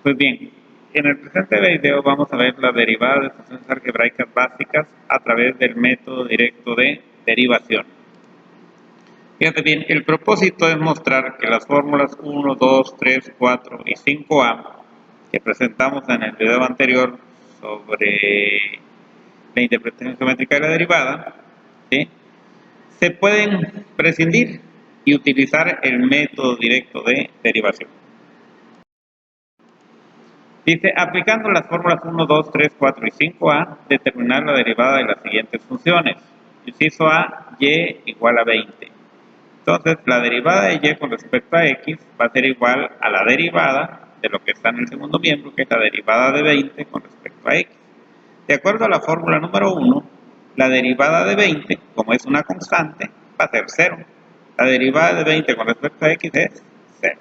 Pues bien, en el presente video vamos a ver las derivadas de funciones algebraicas básicas a través del método directo de derivación. Fíjate bien, el propósito es mostrar que las fórmulas 1, 2, 3, 4 y 5a que presentamos en el video anterior sobre la interpretación geométrica de la derivada, ¿sí?, se pueden prescindir y utilizar el método directo de derivación. Dice, aplicando las fórmulas 1, 2, 3, 4 y 5a, determinar la derivada de las siguientes funciones. Inciso A, y igual a 20. Entonces, la derivada de y con respecto a x va a ser igual a la derivada de lo que está en el segundo miembro, que es la derivada de 20 con respecto a x. De acuerdo a la fórmula número 1, la derivada de 20, como es una constante, va a ser 0. La derivada de 20 con respecto a x es 0.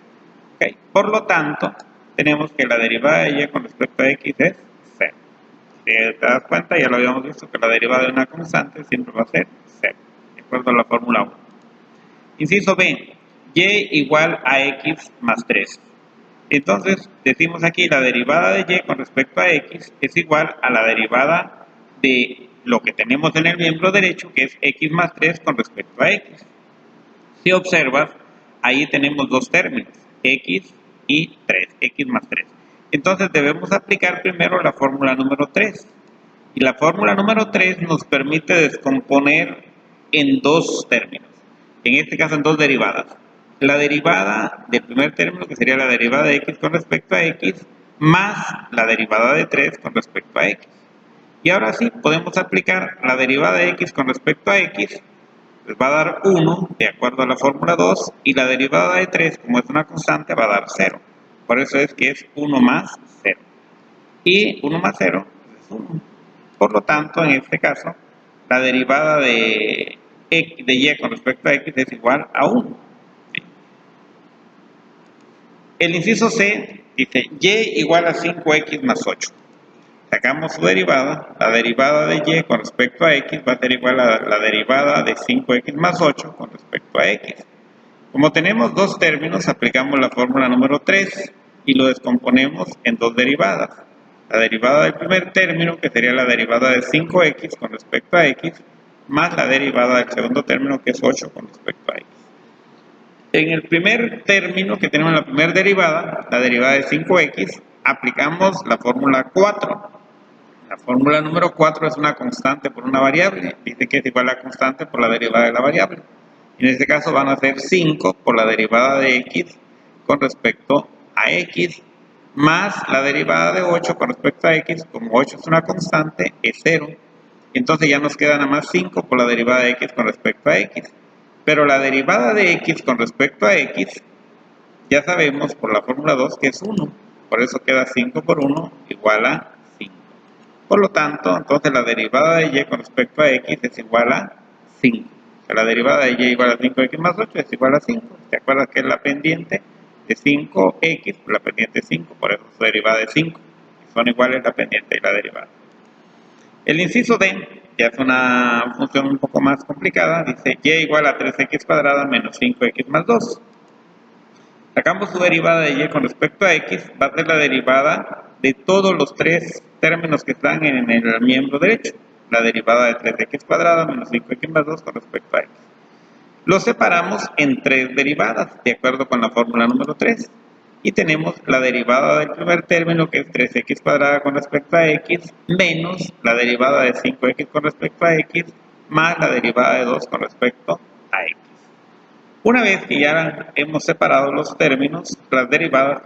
¿Okay? Por lo tanto, tenemos que la derivada de y con respecto a x es 0. Si te das cuenta, ya lo habíamos visto, que la derivada de una constante siempre va a ser 0, de acuerdo a la fórmula 1. Inciso B, y igual a x más 3. Entonces, decimos aquí la derivada de y con respecto a x es igual a la derivada de lo que tenemos en el miembro derecho, que es x más 3 con respecto a x. Si observas, ahí tenemos dos términos, x y 3, x más 3. Entonces debemos aplicar primero la fórmula número 3. Y la fórmula número 3 nos permite descomponer en dos términos, en este caso en dos derivadas. La derivada del primer término, que sería la derivada de x con respecto a x, más la derivada de 3 con respecto a x. Y ahora sí, podemos aplicar la derivada de x con respecto a x, les va a dar 1, de acuerdo a la fórmula 2, y la derivada de 3, como es una constante, va a dar 0. Por eso es que es 1 más 0. Y 1 más 0 es 1. Por lo tanto, en este caso, la derivada de y con respecto a x es igual a 1. El inciso C dice y igual a 5x más 8. Sacamos su derivada, la derivada de y con respecto a x va a ser igual a la derivada de 5x más 8 con respecto a x. Como tenemos dos términos, aplicamos la fórmula número 3 y lo descomponemos en dos derivadas. La derivada del primer término, que sería la derivada de 5x con respecto a x, más la derivada del segundo término, que es 8 con respecto a x. En el primer término que tenemos la primera derivada, la derivada de 5x, aplicamos la fórmula 4. La fórmula número 4 es una constante por una variable. Dice que es igual a la constante por la derivada de la variable. En este caso van a ser 5 por la derivada de x con respecto a x, más la derivada de 8 con respecto a x. Como 8 es una constante, es 0. Entonces ya nos queda nada más 5 por la derivada de x con respecto a x. Pero la derivada de x con respecto a x, ya sabemos por la fórmula 2 que es 1. Por eso queda 5 por 1 igual a 5. Por lo tanto, entonces la derivada de y con respecto a x es igual a 5. O sea, la derivada de y igual a 5x más 8 es igual a 5. ¿Te acuerdas que es la pendiente de 5x por la pendiente 5? Por eso su derivada es 5. Son iguales la pendiente y la derivada. El inciso D ya es una función un poco más complicada. Dice y igual a 3x cuadrada menos 5x más 2. Sacamos su derivada de y con respecto a x, va a ser la derivada de todos los tres términos que están en el miembro derecho. La derivada de 3x cuadrada menos 5x más 2 con respecto a x. Lo separamos en tres derivadas, de acuerdo con la fórmula número 3. Y tenemos la derivada del primer término, que es 3x cuadrada con respecto a x, menos la derivada de 5x con respecto a x, más la derivada de 2 con respecto a x. Una vez que ya hemos separado los términos, las derivadas,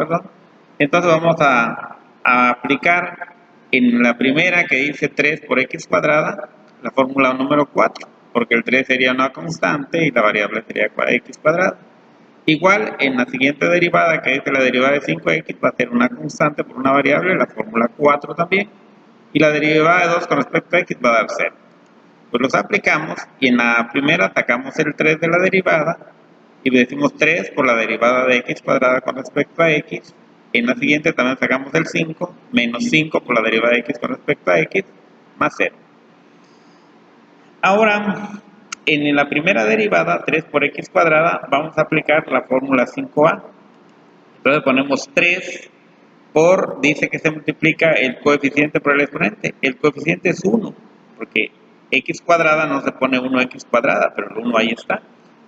entonces vamos a aplicar en la primera, que dice 3 por x cuadrada, la fórmula número 4, porque el 3 sería una constante y la variable sería x cuadrada. Igual en la siguiente derivada, que dice la derivada de 5x, va a ser una constante por una variable, la fórmula 4 también, y la derivada de 2 con respecto a x va a dar 0. Pues los aplicamos y en la primera sacamos el 3 de la derivada, y decimos 3 por la derivada de x cuadrada con respecto a x. En la siguiente también sacamos el 5, menos 5 por la derivada de x con respecto a x, más 0. Ahora, en la primera derivada, 3 por x cuadrada, vamos a aplicar la fórmula 5a. Entonces ponemos 3 dice que se multiplica el coeficiente por el exponente. El coeficiente es 1, porque x cuadrada no se pone 1x cuadrada, pero el 1 ahí está.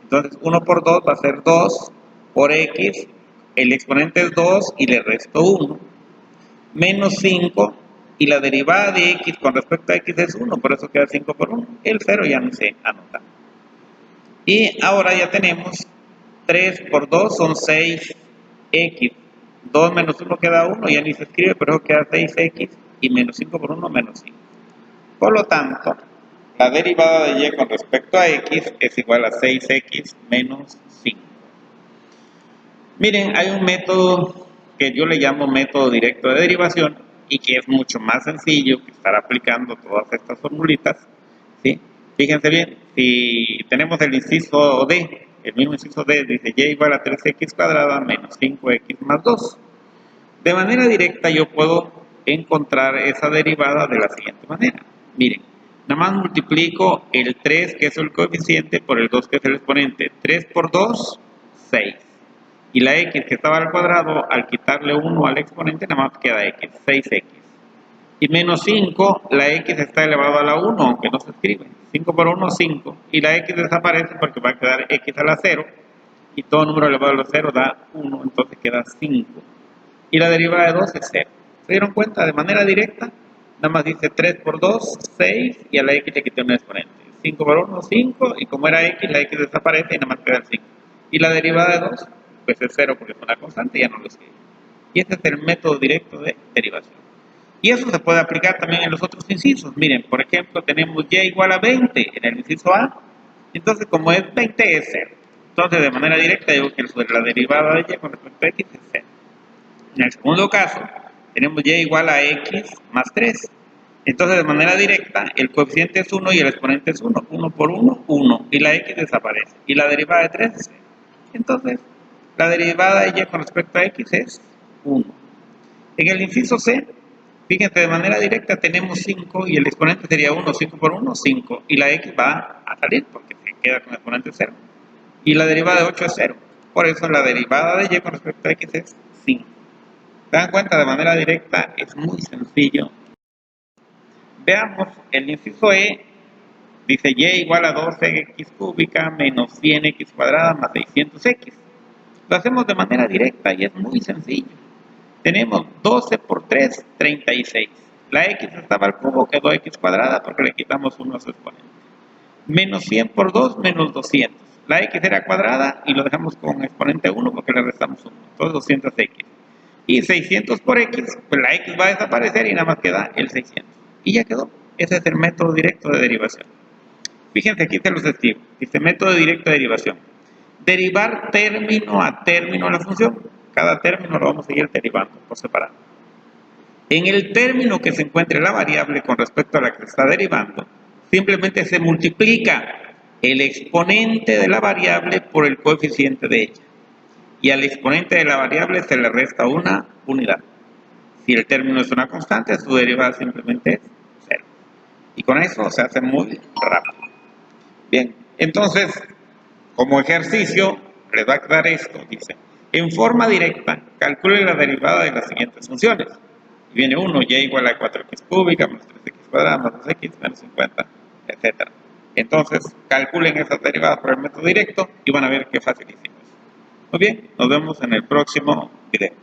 Entonces 1 por 2 va a ser 2 por x, el exponente es 2 y le resto 1, menos 5, y la derivada de x con respecto a x es 1, por eso queda 5 por 1. El 0 ya no se anota. Y ahora ya tenemos 3 por 2 son 6x. 2 menos 1 queda 1, ya ni se escribe, pero queda 6x, y menos 5 por 1 menos 5. Por lo tanto, la derivada de y con respecto a x es igual a 6x menos 5. Miren, hay un método que yo le llamo método directo de derivación y que es mucho más sencillo que estar aplicando todas estas formulitas, ¿sí? Fíjense bien, si tenemos el inciso D, el mismo inciso D dice y igual a 3x cuadrada menos 5x más 2. De manera directa yo puedo encontrar esa derivada de la siguiente manera. Miren, nada más multiplico el 3, que es el coeficiente, por el 2, que es el exponente. 3 por 2, 6. Y la x que estaba al cuadrado, al quitarle 1 al exponente, nada más queda x, 6x. Y menos 5, la x está elevado a la 1, aunque no se escribe. 5 por 1, 5. Y la x desaparece porque va a quedar x a la 0. Y todo número elevado a la 0 da 1, entonces queda 5. Y la derivada de 2 es 0. ¿Se dieron cuenta? De manera directa, nada más dice 3 por 2, 6, y a la x le quité un exponente. 5 por 1, 5, y como era x, la x desaparece y nada más queda el 5. Y la derivada de 2, pues es 0 porque es una constante, ya no lo escribe. Y este es el método directo de derivación. Y eso se puede aplicar también en los otros incisos. Miren, por ejemplo, tenemos y igual a 20 en el inciso A. Entonces, como es 20, es 0. Entonces, de manera directa, digo que la derivada de y con respecto a x es 0. En el segundo caso, tenemos y igual a x más 3. Entonces, de manera directa, el coeficiente es 1 y el exponente es 1. 1 por 1, 1. Y la x desaparece. Y la derivada de 3 es 0. Entonces, la derivada de y con respecto a x es 1. En el inciso C, fíjense, de manera directa tenemos 5 y el exponente sería 1. 5 por 1, 5. Y la x va a salir porque se queda con el exponente 0. Y la derivada de 8 es 0. Por eso la derivada de y con respecto a x es 5. ¿Se dan cuenta? De manera directa es muy sencillo. Veamos, el inciso E dice y igual a 12x cúbica menos 100x cuadrada más 600x. Lo hacemos de manera directa y es muy sencillo. Tenemos 12 por 3, 36. La x estaba al cubo, quedó x cuadrada porque le quitamos 1 a su exponente. Menos 100 por 2, menos 200. La x era cuadrada y lo dejamos con exponente 1 porque le restamos 1. Entonces 200x. Y 600 por x, pues la x va a desaparecer y nada más queda el 600. Y ya quedó. Ese es el método directo de derivación. Fíjense, aquí te los escribo. Dice método directo de derivación. Derivar término a término la función. Cada término lo vamos a seguir derivando por separado. En el término que se encuentre la variable con respecto a la que se está derivando, simplemente se multiplica el exponente de la variable por el coeficiente de ella. Y al exponente de la variable se le resta una unidad. Si el término es una constante, su derivada simplemente es 0. Y con eso se hace muy rápido. Bien, entonces, como ejercicio, les va a quedar esto, dice. En forma directa, calcule la derivada de las siguientes funciones. Y viene 1, y igual a 4x cúbica, más 3x cuadrada, más 2x, menos 50, etc. Entonces, calculen esas derivadas por el método directo y van a ver qué facilísimo es. Muy bien, nos vemos en el próximo video.